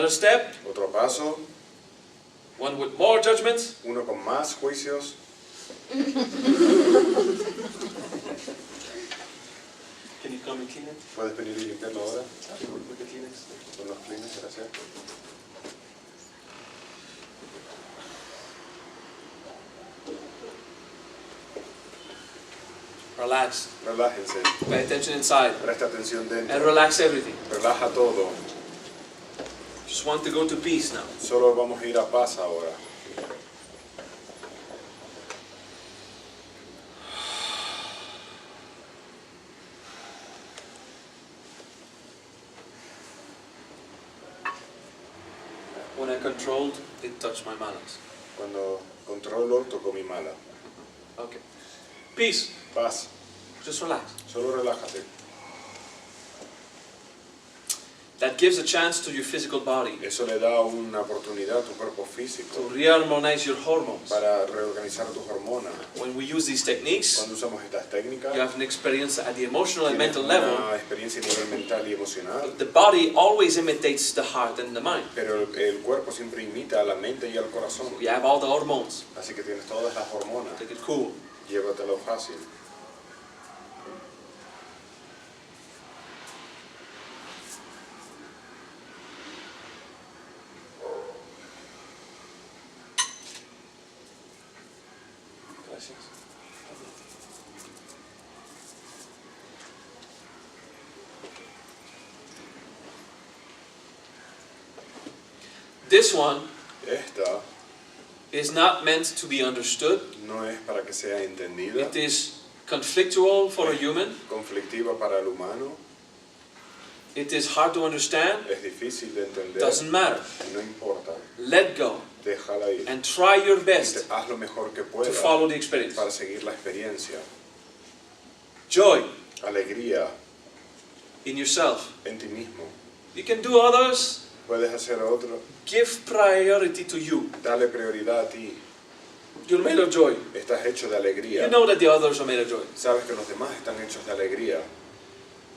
Another step. Otro paso. One with more judgments. Uno con más juicios. Can you come and clean it? ¿Puedes venir y limpiarlo ahora? With the Kleenex. Con los Kleenex, gracias. Relax. Relájense. Pay attention inside. Presta atención And dentro. relax everything. Relaja todo. Just want to go to peace now. Solo vamos a ir a paz ahora. When I controlled, it touched my malas. Cuando controlo, toco mi mala. Okay. Peace. Paz. Just relax. Solo relájate. That gives a chance to your physical body Eso le da una oportunidad a tu cuerpo físico to reharmonize your hormones. para reorganizar tus hormonas. When we use these techniques, Cuando usamos estas técnicas, you have an experience at the emotional and tienes mental level. una experiencia a nivel mental y emocional, The body always imitates the heart and the mind. pero el cuerpo siempre imita a la mente y al corazón. You have all the hormones. Así que tienes todas las hormonas. Take it cool. Llévatelo fácil. Gracias. This one Esta is not meant to be understood. no es para que sea entendida, It is conflictual for a human. conflictiva para el humano, It is hard to understand. es difícil de entender, Doesn't matter. no importa, Let go déjala ir. and try your best Haz lo mejor que to puedas follow the experience. para seguir la experiencia. Joy Alegría in yourself. en ti mismo. You can do others. Puedes hacer otro. Give priority to you. Dale prioridad a ti. You're made of joy. Estás hecho de alegría. You know that the others are made of joy. Sabes que los demás están hechos de alegría.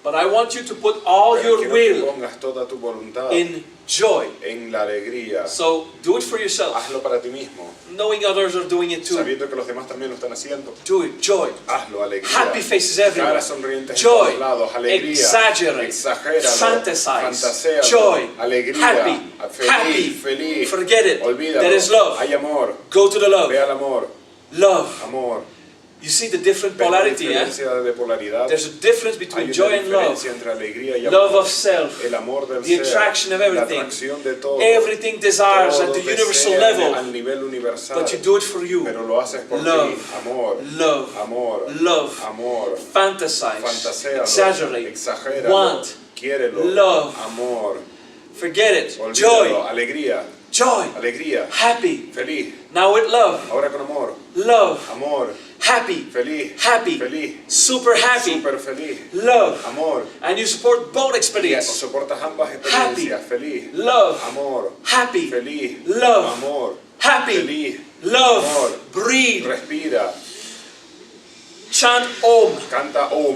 But I want you to put all Pero your quiero que will pongas toda tu voluntad in joy. en la alegría. So do it for yourself. Hazlo para ti mismo, Knowing others are doing it too. sabiendo que los demás también lo están haciendo. Do it. Joy. Hazlo, alegría. Happy faces everywhere. Caras sonrientes Joy. en todos lados, alegría. Exaggerate. Exagéralo. Fantasize. Fantaséalo. Joy. Alegría. Happy. Feliz. Happy. Feliz. Forget it. Olvídalo. There is love. Hay amor. Go to the love. Ve al amor. Love. Amor. You see the different Ve la polarity, eh? diferencia de polaridad. There's a difference Hay between una joy and love. diferencia entre alegría y Love amor. of self. El amor del The ser. attraction of La everything. atracción de todo. Everything desires Todo at the universal desea level. al nivel universal. But you do it for you. Pero lo haces por Love. ti. Amor. Love. Amor. Love. Amor. Fantasize. Fantaséalo. Exaggerate. Exagéralo. Want. Quiérelo. Love. Amor. Forget it. Olvídalo. Joy. Alegría. Joy. Alegría. Happy. Feliz. Now with love. Ahora con amor. Love. Amor. Happy. Feliz. Happy. Feliz. Super happy. Super feliz. Love. Amor. And you support both Y experiences. soportas ambas experiencias. Feliz. Love. Amor. Happy. Feliz. Love. Amor. Happy. Feliz. Love. Amor. Breathe. Respira. Chant Om. Canta Om.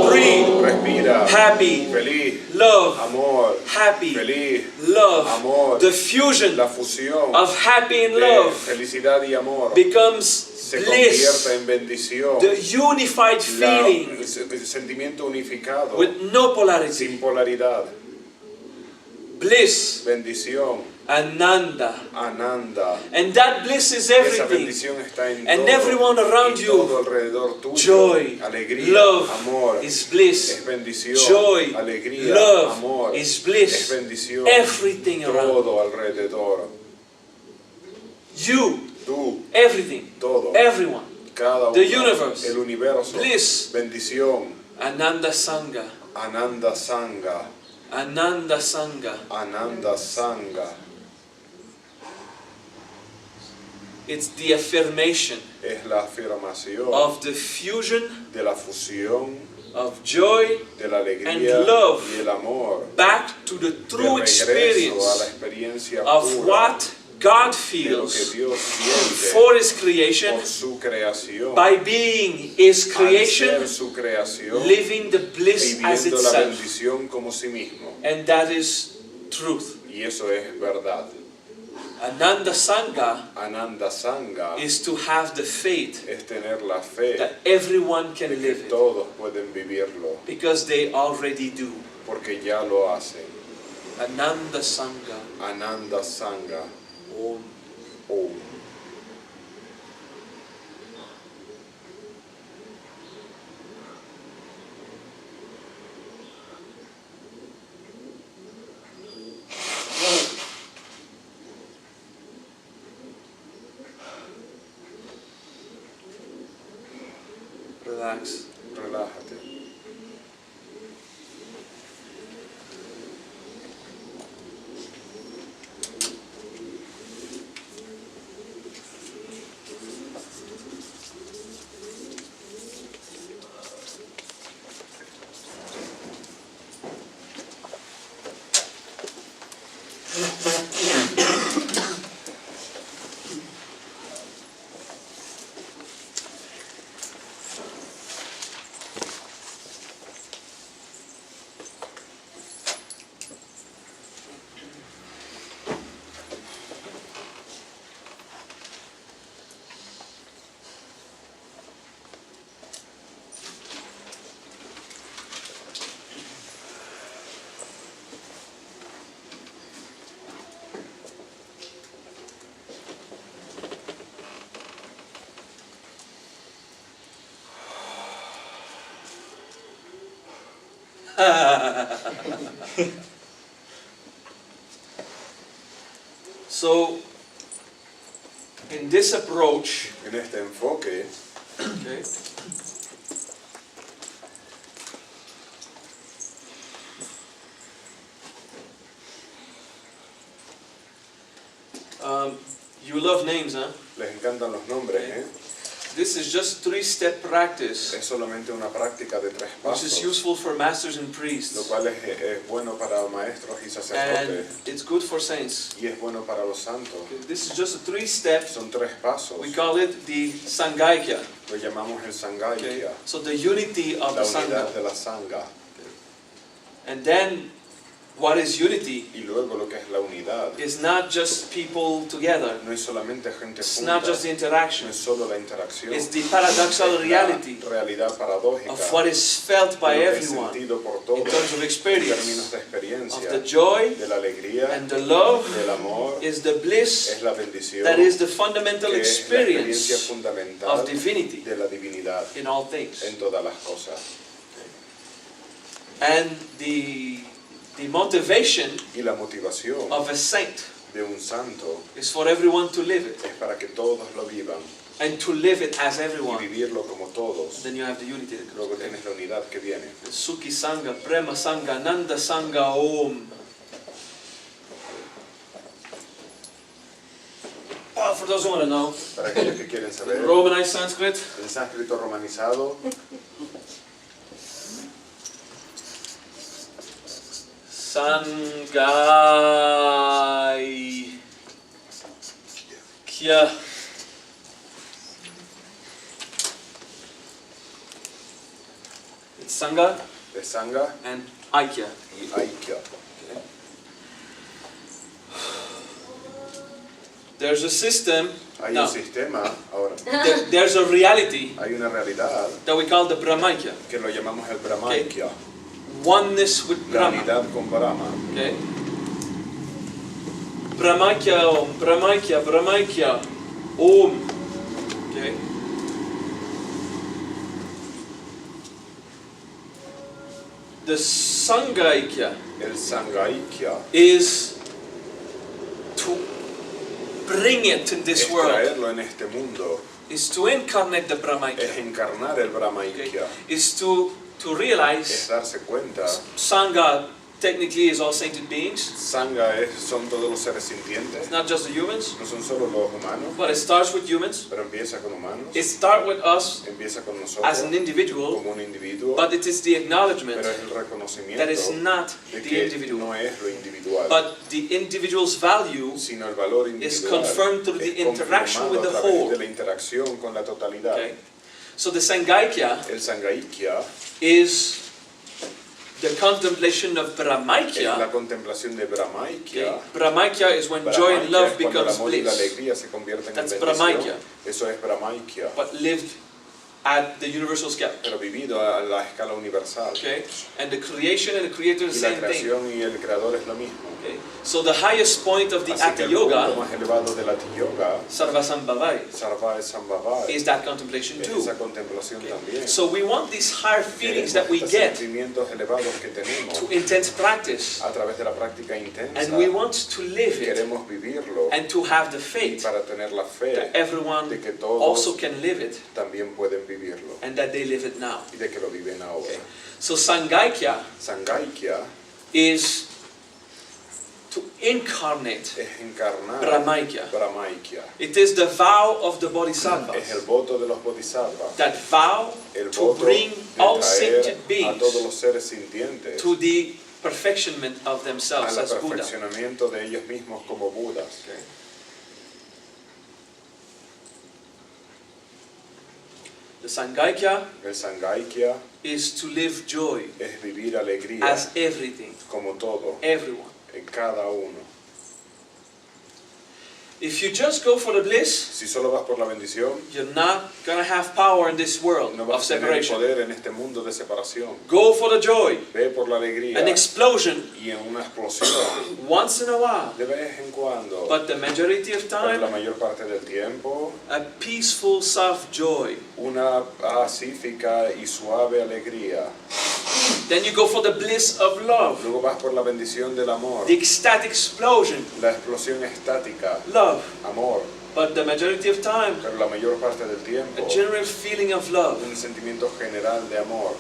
Breathe. Respira. Happy. Feliz. Love. Amor. Happy. Feliz. Love. Amor. The fusion La fusión of happy and de love felicidad y amor becomes se bliss. convierte en bendición. The unified feeling El sentimiento unificado with no polarity. sin polaridad. Bliss. Bendición. Ananda. Ananda. And that bliss is Esa everything. bendición está en And todo. everyone around Y you. todo alrededor tuyo. Joy. Alegría. Love Amor. is bliss. Es bendición. Joy. Alegría. Love Amor. is Es bliss. bendición. Everything around. Todo alrededor. You. Tú. Everything. Todo. Everyone. Cada uno. The universe. El universo. Bliss. Bendición. Ananda Sangha. Ananda Sangha. Ananda Sangha. Ananda Sangha. It's the affirmation Es la afirmación of the fusion de la fusión, of joy de la alegría and love y el amor. back to the De true regreso a la experience experiencia of pura what God de lo que feels Dios siente for His creation por su creación, by being His al creation, ser su creación, living the bliss as viviendo la itself. bendición como sí mismo. And that is truth. Y eso es verdad. Ananda Sangha Ananda Sangha is to have the faith es tener la fe that everyone can de que live it, todos pueden vivirlo, because they already do. porque ya lo hacen. Ananda Sangha. Ananda Sangha. Om. Om. Relax. Relájate. So, in this approach, En este enfoque, okay, you love names, huh? les encantan los nombres, ¿eh? This is just 3-step practice, Es solamente una práctica de 3 which is pasos, useful for masters and lo priests, cual es bueno para maestros y and sacerdotes it's good for saints. y es bueno para los santos. This is just a 3-step. Son 3 pasos, We call it the Sanghaïkya. lo llamamos el Okay? Sanghaïkya, So the unity of la the unidad Sangha. de la Sangha. And then, what is unity? Y luego lo que es la unidad, Is not just people together. no es solamente gente It's junta, not just the no interaction. es solo la interacción, It's the paradoxal es reality la realidad paradójica of what is felt by de lo que es everyone sentido por in todos, terms of en experience, términos de of experiencia, the joy de la alegría, and the love del amor, is the bliss es la bendición, that is the fundamental que es la experiencia experience fundamental of divinity de la divinidad in all things. en todas las cosas. And the motivation Y la motivación of a saint de un santo is for everyone to live it, es para que todos lo vivan and to live it as y everyone. vivirlo como todos. Then you have the unity that Luego comes. tienes la unidad que viene. Sukhi Sangha, Prema Sangha, Nanda Sangha, Om. Oh, for those who want to know, Para aquellos que quieren saber, Romanized Sanskrit, en sánscrito romanizado, Sanghaïkya. It's Sangha es Sangha and Aikya. y Aikya. There's a system, Hay no, un sistema, ahora, there's a reality hay una realidad that we call the Brahmaikya. que lo llamamos el Brahmaikya, Oneness with la Brahma. unidad con Brahma. Okay? Brahmaikya Om, Brahmaikya, Brahmaikya Om. Okay? The Sanghaïkya El Sanghaïkya is to bring it in this es world, traerlo en este mundo, is to incarnate the es Brahmaikya, encarnar el okay? Brahmaikya, Is to es realize darse cuenta Sangha technically is all sentient beings. Sangha son todos los seres sintientes, It's not just the humans, no son solo los humanos, but it starts with humans. pero empieza con humanos, It starts with us empieza con as nosotros an individual, como un individuo, but it is the acknowledgement pero es el reconocimiento that it's not de the que individual, no es lo individual, but the individual's value sino el valor is individual confirmed through the es interaction with confirmado the a través whole. de la interacción con la totalidad. Okay? So the Sanghaïkya El Sanghaïkya is the contemplation of es Brahmaikya. la contemplación de Brahmaikya. Okay? Brahmaikya is when joy and love Brahmaikya es cuando el becomes amor y la bliss, alegría se convierten en That's bendición. Brahmaikya. Eso es Brahmaikya, but lived at the universal scale. pero vivido a la escala universal. Okay? And the creation and the creator is Y the la same thing. creación y el creador es lo mismo. Okay? So the highest point of the Así Hatha que el punto Yoga, más elevado del Hatha Yoga, Sarvasambhavai, Sarva Sambhavai, is that contemplation es too. esa contemplación también. So we want these higher feelings that we Estos get sentimientos elevados que tenemos to intense practice, a través de la práctica intensa, and we want to live it queremos vivirlo and to have the y faith para tener la fe that everyone de que todos also can live it también pueden vivirlo and that they live it now. y de que lo viven ahora. Okay. So Sanghaïkya Sanghaïkya is to incarnate es encarnar Brahmaikya. Brahmaikya. It is the vow of the Es el bodhisattvas, voto de los bodhisattvas, that vow el to voto bring de all traer sentient a todos beings los seres sintientes to the perfectionment of al themselves as Buddha. perfeccionamiento de ellos mismos como Budas. The Sanghaïkya El Sanghaïkya is to live joy es vivir alegría as everything, como todo, everyone. en cada uno. If you just go for the bliss, Si solo vas por la bendición, you're not going to have power in this world no of vas a tener separation. poder en este mundo de separación. Go for the joy, Ve por la alegría an explosion y en una explosión once in a while, de vez en cuando, but the majority of pero la time, mayor parte del tiempo, a peaceful, soft joy. una pacífica y suave alegría. Then you go for the bliss of love, Luego vas por la bendición del amor, the ecstatic explosion, la explosión estática, love. amor, But the majority of time, pero la mayor parte del tiempo, a general feeling of love. un sentimiento general de amor.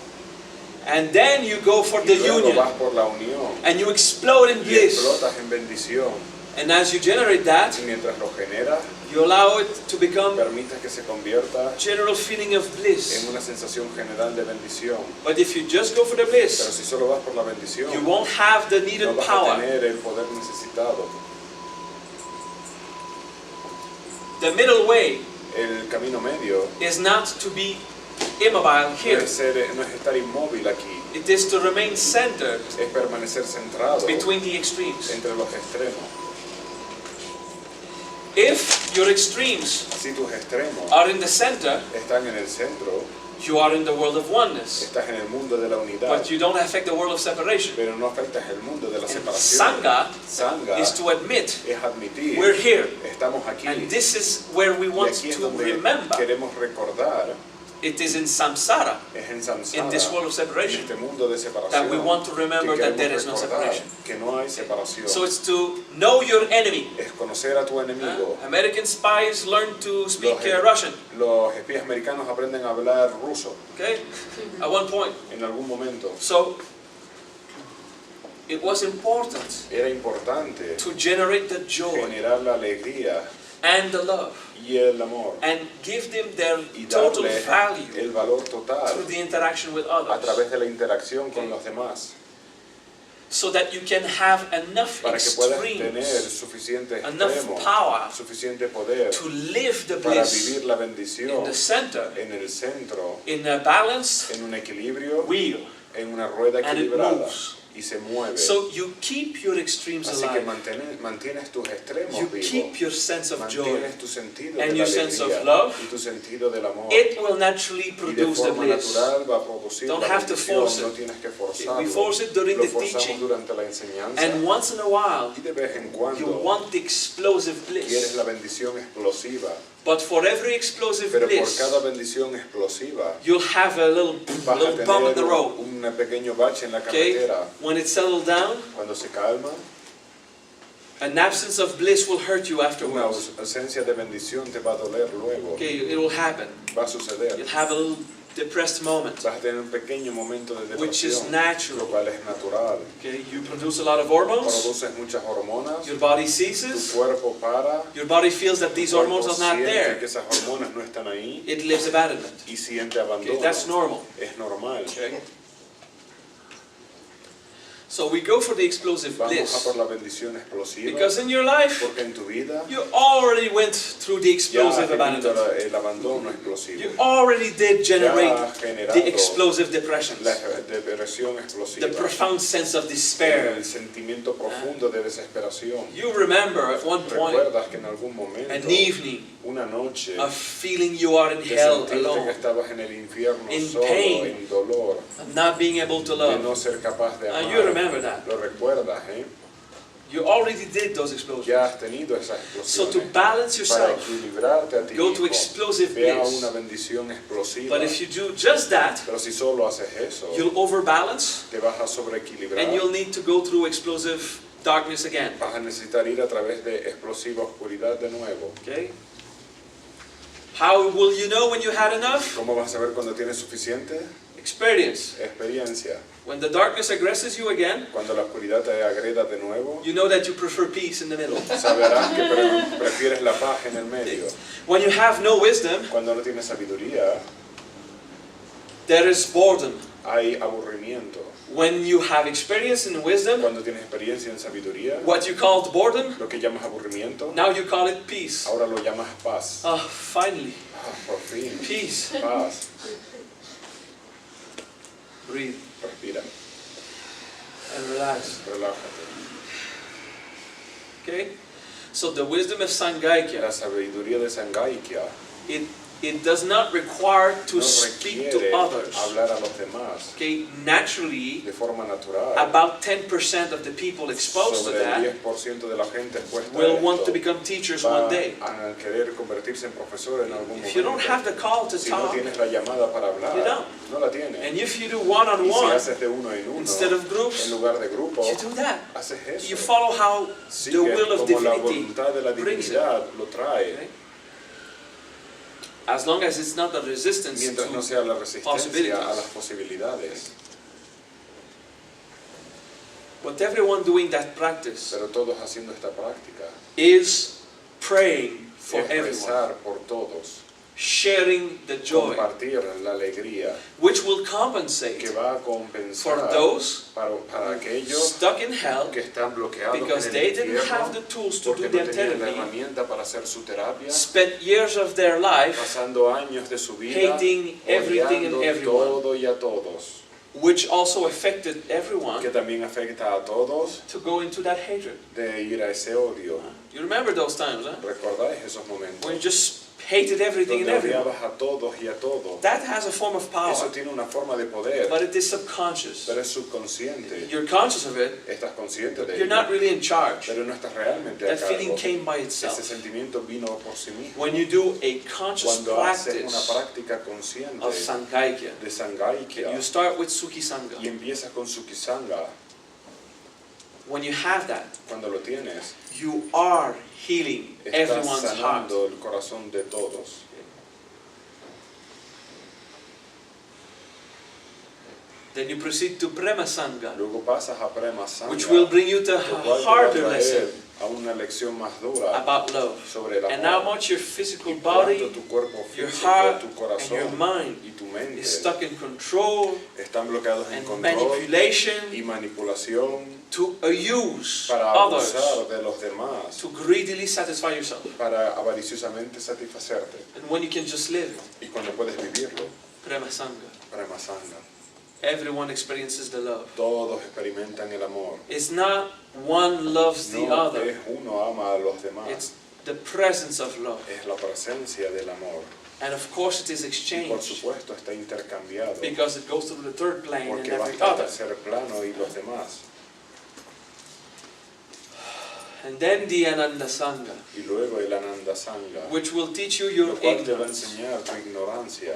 And then you go for the Y luego union, vas por la unión and you explode in y bliss. explotas en bendición. And as you generate that, Y mientras lo generas, you allow it to become permites que se convierta a general feeling of bliss. en una sensación general de bendición. But if you just go for the Pero bliss, si solo vas por la bendición, you won't have the no needed vas a power. tener el poder necesitado. The middle way El camino medio is not to be immobile no here. es estar inmóvil aquí, It is to remain centered es permanecer centrado between the extremes. entre los extremos. If your extremes Si tus extremos are in the center, están en el centro, you are in the world of oneness. estás en el mundo de la unidad, But you don't affect the world of separation. pero no afectas el mundo de la And separación. Sangha Sangha is to admit es admitir, we're here. estamos aquí, And this is where we y want aquí es to donde remember. queremos recordar, It is in samsara, es en in samsara, this world of en separation, este mundo de separación, that we want to remember que that queremos there is no recordar separation. que no hay separación. So it's to know your enemy. Es conocer a tu enemigo. American spies learn to speak Los- Russian, Los espías americanos aprenden a hablar ruso okay, at one point. en algún momento. So it was important Era importante to generate the joy generar la alegría and the love y el amor and give them their y total darle value el valor through total the interaction with a others, través de la interacción con Okay. los demás, so that you can have enough para que puedas tener extremes, suficiente enough extremo, power suficiente poder to live the para bliss vivir la in bendición the center, en el centro, in a balanced en un equilibrio, wheel, en una rueda and it equilibrada moves. y se mueve. So you keep your extremes Así que alive, mantienes tus extremos you vivos, keep your sense of joy, mantienes tu sentido and de la your sense of alegría love. y tu sentido del amor. It will naturally Y de produce the forma bliss. natural va a producir Don't la have to bendición, force it. no tienes que forzarlo. We force it during Lo the forzamos teaching, durante la enseñanza and once in a while y de vez en you cuando want the explosive quieres bliss. la bendición explosiva, But for every explosive pero por bliss, cada bendición explosiva you'll have a little vas a bump in the tener road. un pequeño bache en la Okay? carretera. When it settles down, Cuando se calma, an absence of bliss will hurt you una afterwards. ausencia de bendición te va a doler luego, Okay, it will happen. va a suceder. You'll have a little depressed moment, Vas a tener un pequeño momento de which is depresión, natural. lo cual es natural. Okay, you produce a lot of hormones, Produces muchas hormonas, your body tu ceases, cuerpo para, your body feels that these tu cuerpo hormones are not siente there, que esas hormonas no están ahí it lives abandonment. y siente Okay, abandono. that's normal. Es normal. Okay. So we go for the explosive Vamos a bliss, por la bendición explosiva, because in your life, porque en tu vida you already went through the ya has explosive tenido abandonment. el abandono explosivo. You already did generate Ya has generado the explosive depressions, la depresión the explosiva, profound sense of despair. el sentimiento profundo de desesperación. You remember at one point, Recuerdas que en algún momento, an evening, una noche, of feeling you are in de hell sentirte que alone, estabas en el infierno in solo, pain, en dolor, of not being able to de love. no ser capaz de amar. You remember that. Lo recuerdas, ¿eh? You already did those explosions. Ya has tenido esas So to explosiones. balance Para yourself, equilibrarte a ti go to mismo, explosive ve a bliss. una bendición explosiva. But if you do just that, Pero si solo haces eso, you'll overbalance te vas a sobreequilibrar. and you'll need to go through explosive darkness again. Vas a necesitar ir a través de explosiva oscuridad de nuevo. Okay? How will you know when you had enough? ¿Cómo vas a saber cuando tienes suficiente? Experience. Experiencia. When the darkness aggresses you again, Cuando la oscuridad te agreda de nuevo, you know that you prefer peace in the middle. sabrás que prefieres la paz en el medio. When you have no wisdom, Cuando no tienes sabiduría, there is boredom. hay aburrimiento. When you have experience in wisdom, Cuando tienes experiencia en sabiduría, what you called boredom, lo que llamas aburrimiento, now you call it peace. ahora lo llamas paz. Oh, finally, Por fin, peace. paz. Breathe Respira, and relax. relájate. Okay? So the wisdom of Sanghaïkya, La sabiduría de Sanghaïkya it does not require to no speak requiere to others. hablar a los demás Okay, naturally, de forma natural. about 10% of the people exposed to Sobre el that 10% de la gente expuesta will a want esto to become teachers va one day. a querer convertirse en profesor en algún If you don't momento. have the call to Si no talk, tienes la llamada para hablar, you don't. no la tienes. and if you do Y si one-on-one haces de uno en uno, instead of groups, en lugar de grupo, you do that. haces eso. You follow how the Sigues will of como la divinity voluntad de la brings it. divinidad lo trae. Okay? As long as it's not a resistance Mientras no to sea la resistencia a possibilities. las posibilidades. But everyone doing that practice Pero todos haciendo esta práctica is praying for es everyone, rezar por todos, sharing the joy, compartir la alegría which will que compensate va a for compensar those para aquellos stuck in hell que están bloqueados because en they el didn't have infierno the tools to porque do no their tenían la therapy, herramienta para hacer su terapia, spent years of their life pasando años de su vida hating everything and odiando everyone, todo y a todos, which also affected everyone que también afecta a todos to go into that hatred. de ir a ese odio. You remember those times, huh? ¿Recordáis esos momentos? When you just hated everything and Donde everyone. odiabas a todos y a todo. That has a form of power, Eso tiene una forma de poder, but it is subconscious. pero es subconsciente. You're conscious of it, Estás consciente de you're ello, not really in charge. pero no estás realmente a That feeling cargo. came by Ese itself. sentimiento vino por sí mismo. When you do a conscious Cuando haces una practice práctica consciente of Sanghaïkya, de Sanghaïkya you start with Sukhi Sangha. y empiezas con Sukhisanga, When you have that, cuando lo tienes, you are healing estás everyone's heart. sanando el corazón de todos. Then you proceed to Prema Sangha, Luego pasas a Prema Sangha, which will bring you to lo cual a te va a harder lesson traer a una lección más dura about love. sobre el And how amor. much your physical Y cuánto body, tu cuerpo your físico, heart, tu and your corazón mind y tu mente is stuck in control están bloqueados en and control manipulation y manipulación to use para others abusar de los demás, to greedily satisfy yourself. para avariciosamente satisfacerte. And when you can just live, Y cuando puedes vivirlo, Prema Sangha, Prema Sangha, everyone experiences the love. todos experimentan el amor. It's not one loves the No other, es uno ama a los demás, it's the presence of love. es la presencia del amor. And of course it is Y por exchanged supuesto está intercambiado, because it goes through the third plane and porque every basta el other. tercer plano y los demás. And then the Ananda Sangha, Y luego el Ananda Sangha, which will teach you your lo cual te va a ignorance. enseñar tu ignorancia.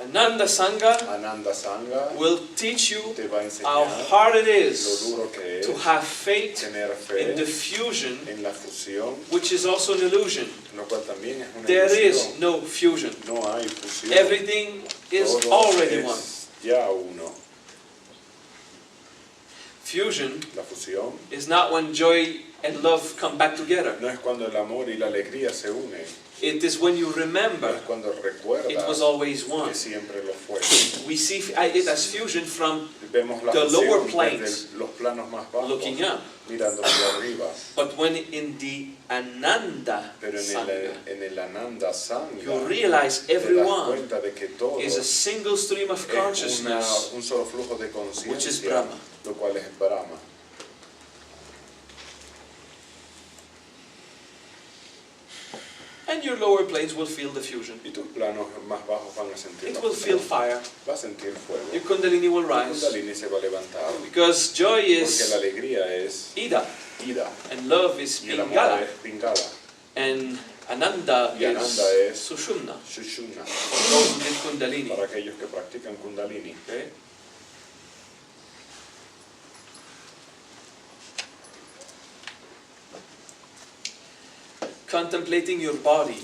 Ananda Sangha Ananda Sangha will teach you te va a how enseñar hard it lo is duro que es to have faith tener in the fe fusion, en la fusión, which is also an illusion. lo cual también es una There is ilusión. no fusion. No hay fusión. Everything is Todo already es one. ya uno. Fusion La fusión is not when joy and love come back together. no es cuando el amor y la alegría se unen, It is when you remember es cuando it recuerdas was always one. que siempre lo fue. We see it as fusion from Vemos la the lower fusión planes desde los planos más bajos, looking up. mirando hacia arriba. But when in the Ananda Pero Sangha, en el Ananda Sangha, you realize te das everyone cuenta de que todo is a single stream of es consciousness, un solo flujo de which is conciencia, Brahma. lo cual es Brahma. And your lower planes will feel the fusion. Y tus planos más bajos van a sentir It la will feel fusión. fire. Va a sentir fuego. Your Kundalini will Tu rise. Kundalini se va a levantar. Because joy Porque is la alegría es Ida, ida and love is y el amor Pingala, es Pingala. and Ananda Y Ananda is es Sushumna, Shushumna, for those who did Kundalini. para aquellos que practican Kundalini. Okay? Contemplating your body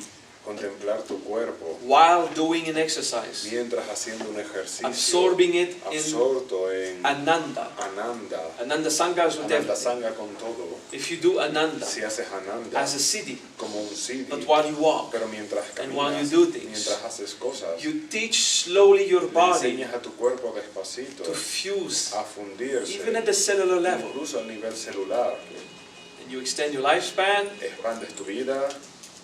Contemplar tu cuerpo while doing an exercise, mientras haciendo un ejercicio, absorbing it in absorto en Ananda. Ananda, Ananda Sangha is Ananda Sangha con todo. if you do Ananda Si haces Ananda as a siddhi, como un siddhi, but while you walk, pero mientras and while you caminas, do things, mientras haces cosas, you teach slowly your le body enseñas a tu cuerpo despacito to fuse, a fundirse, even at the cellular level. incluso a nivel celular. And you extend your lifespan, Expandes tu vida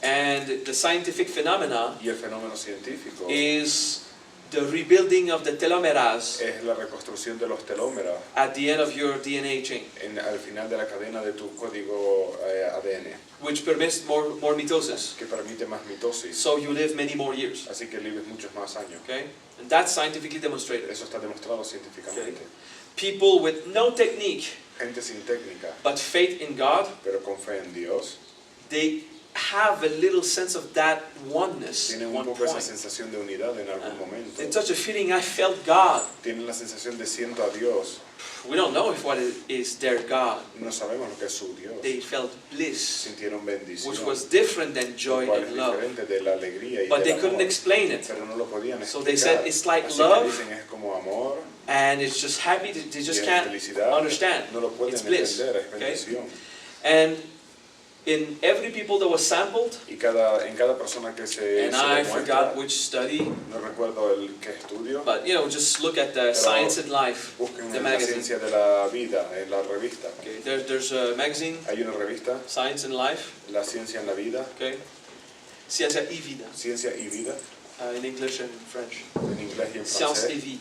and the scientific phenomena y el fenómeno científico is the rebuilding of the telomeras es la reconstrucción de los telómeros at the end of your DNA chain, al final de la cadena de tu código ADN, which permits more mitosis. que permite más mitosis. So you live many more years. Así que vives muchos más años. Okay? And that's scientifically demonstrated. Eso está demostrado científicamente. People with no technique Gente sin técnica, but faith in God, pero con fe en Dios, they have a little sense of that oneness tienen at un one poco esa point. sensación de unidad en algún momento. It's such a feeling, I felt God. Tienen la sensación de siento a Dios. We don't know if what it is their God. No sabemos lo que es su Dios. They felt bliss, Sintieron bendición, which was different than lo joy cual es and love. diferente de la alegría y But del they couldn't amor. explain it. Pero no lo podían So they explicar. said it's like Así love, que dicen es como amor, and it's just happy, they y just es can't felicidad. understand. No lo pueden It's bliss. entender, es Okay? bendición. And in every people that was sampled, Y en cada persona que se and I demuestra, forgot which study, no recuerdo el qué estudio, but just look at the Science and Life, busquen the en la magazine. ciencia de la vida, en la revista. Okay, there's a magazine, Hay una revista, Science and Life, La ciencia en la vida, okay, Ciencia y Vida, Ciencia y vida, in English and French, en inglés y en Science et francés. Vie.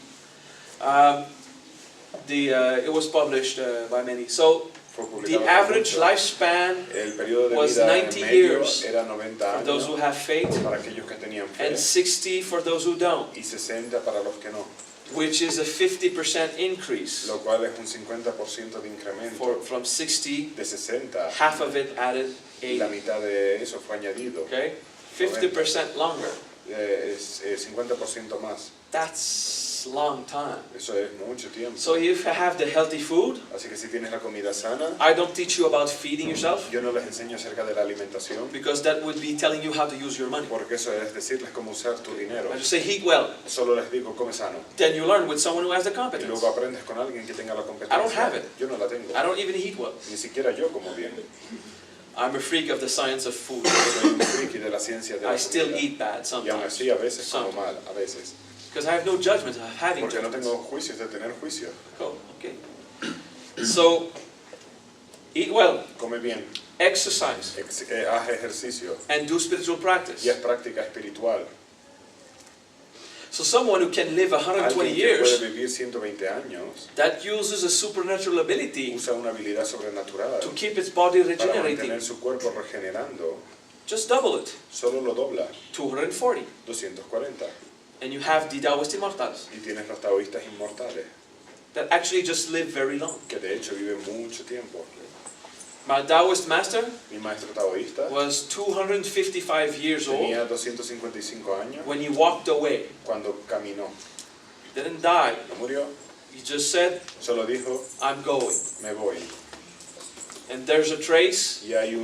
It was published by many. So Fue the publicado por average muchos. lifespan El periodo de was vida 90 en medio years era 90 for those who años have faith, para aquellos que tenían fe and 60 for those who don't, y 60 para los que no, which is a 50% increase. lo cual es un 50% de incremento. From 60, De 60, half of it added la 80. mitad de eso fue añadido. Okay, 50% longer. Es 50% más. That's long time. Eso es mucho tiempo. So if you have the healthy food, Así que si tienes la comida sana, I don't teach you about feeding yourself, yo no les enseño acerca de la alimentación, because that would be telling you how to use your money. porque eso es decirles cómo usar tu dinero. I just say eat well. Solo les digo, come sano. Then you learn with someone who has the Y competence. luego aprendes con alguien que tenga la competencia. I don't have it. Yo no la tengo. I don't even eat well. Ni siquiera yo como bien. I'm a freak of the science of food. Soy un friki de la ciencia de la I still comida. eat bad Y aún sometimes. así a veces como Sometimes. mal, a veces. Because I have no judgment of having Porque no judgments. tengo juicios de tener juicio. Cool, okay. So, eat well, Come bien, exercise, haz ejercicio and do spiritual practice. y haz práctica espiritual. So someone who can live 120 Alguien que puede years, vivir 120 años that uses a supernatural ability usa una habilidad sobrenatural to keep its body para regenerating. mantener su cuerpo regenerando. Just double it, Solo lo dobla, 240. 240. And you have the Taoist immortals Y tienes los taoístas inmortales, that actually just live very long. que de hecho viven mucho tiempo. My Taoist master Mi maestro taoísta was 255 years old tenía 255 años when he walked away. cuando caminó. Didn't die. No murió, He just said, solo dijo, I'm going. me voy. And there's a trace y hay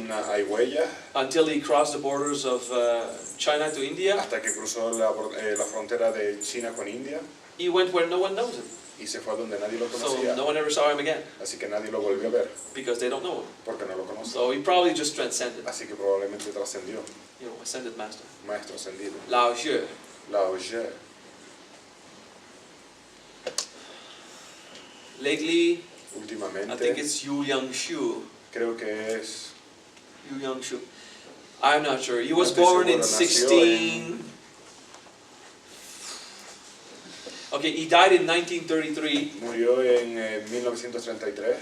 huellas until he crossed the borders of China to India. hasta que cruzó la frontera de China con India He went where no one knows him. y se fue a donde nadie lo So conocía. no one ever saw him again Así que nadie lo volvió a ver because they don't know him. porque no lo conocen. So he probably just transcended. Así que probablemente trascendió. Ascended master. Maestro ascendido. Lao Xue. Lao Ye. Lately, I Últimamente, think it's Yu Yangshu. creo que es Yu Yangshu. I'm not sure. He was No estoy born in seguro, nació 16... Okay, he died in 1933 murió en 1933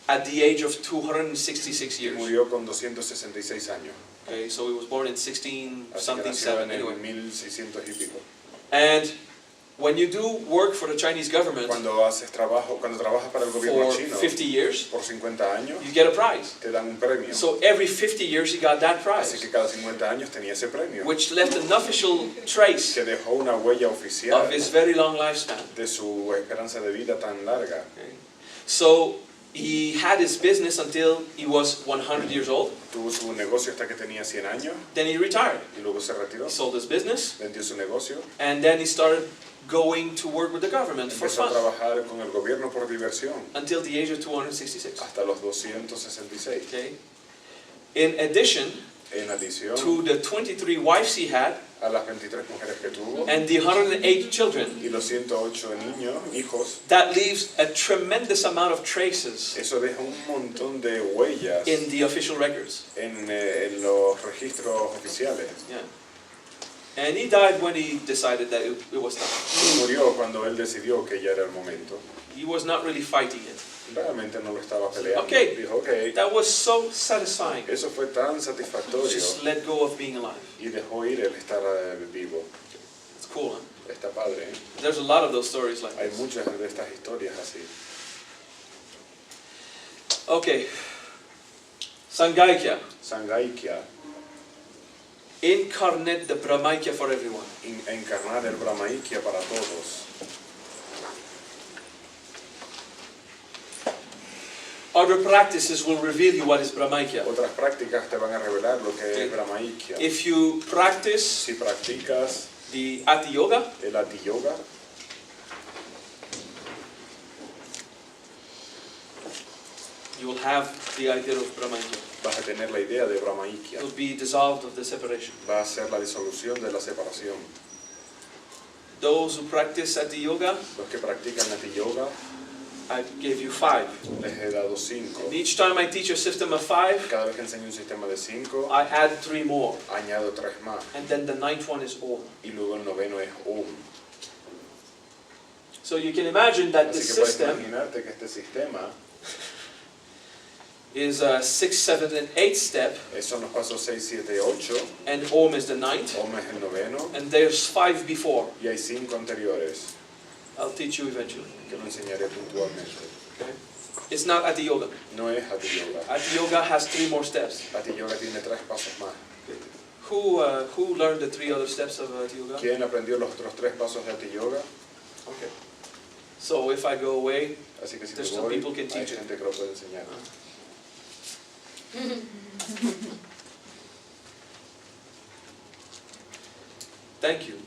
at the age of 266 y years. murió con 266 años. Okay, so he was born in 16 Así que something nació 7 en el anyway. 1600 y pico. And when you do work for the Chinese government Cuando trabajas para el gobierno for chino 50 years, por 50 años, you get a prize. te dan un premio. So every 50 years he got that Así prize, que cada 50 años tenía ese premio, which left an official trace que dejó una huella oficial of his very long lifespan. de su esperanza de vida tan larga. Okay. So he had his business until he was 100 years old. Tuvo su negocio hasta que tenía 100 años Then he retired. y luego se retiró. He sold his business, Vendió su negocio, and then he started going to work with the government for empezó a fun trabajar con el gobierno por diversión until the age of 266. hasta los 266. Okay. In addition En adición to the 23 wives he had a las 23 mujeres que tuvo and the 108 children, y los 108 hijos, that leaves a tremendous amount of traces eso deja un montón de huellas in the official records. en los registros oficiales. Yeah. And he died when he decided that it was time. Y murió cuando él decidió que ya era el momento. He was not really fighting it. Realmente no lo estaba peleando. Okay. Dijo, ok, That was so satisfying. eso fue tan satisfactorio Just let go of being alive. y dejó ir el estar vivo. It's cool, huh? Está padre, ¿eh? There's a lot of those stories like Hay this. muchas de estas historias así. Okay. Sanghaïkya. Sanghaïkya, Incarnate the Brahmaikya for everyone. encarnar el Brahmaikya para todos. Other practices will reveal you what is Brahmaikya. Otras prácticas te van a revelar lo que es Brahmaikya. If you practice Si practicas the Ati Yoga, el Ati Yoga, you will have the idea of Brahmaikya. vas a tener la idea de Brahmaikya. It will be dissolved of the separation. Va a ser la disolución de la separación. Those who practice Ati Yoga, Los que practican Ati Yoga, I gave you 5. les he dado 5. And each time I teach a system of 5, Cada vez que enseño un sistema de 5, I add 3 more. añado 3 más. And then the 9th one is Om. Y luego el 9º es Om. So you can imagine that the Así que puedes system imaginarte que este sistema is a 6, 7, and 8 step, son los pasos 6, 7, 8. and Om is the 9th, Om es el 9º. and there's 5 before. Y hay 5 anteriores I'll teach you eventually. que lo enseñaré puntualmente. Okay? It's not Ati Yoga. No es Ati Yoga. Ati Yoga has 3 more steps. Ati Yoga tiene 3 pasos más. Who learned the 3 other steps of Ati Yoga? ¿Quién aprendió los otros 3 pasos de Ati Yoga? Okay. So if I go away, Así que si There's te some voy, people can hay teach it. gente que lo puede enseñar. thank you.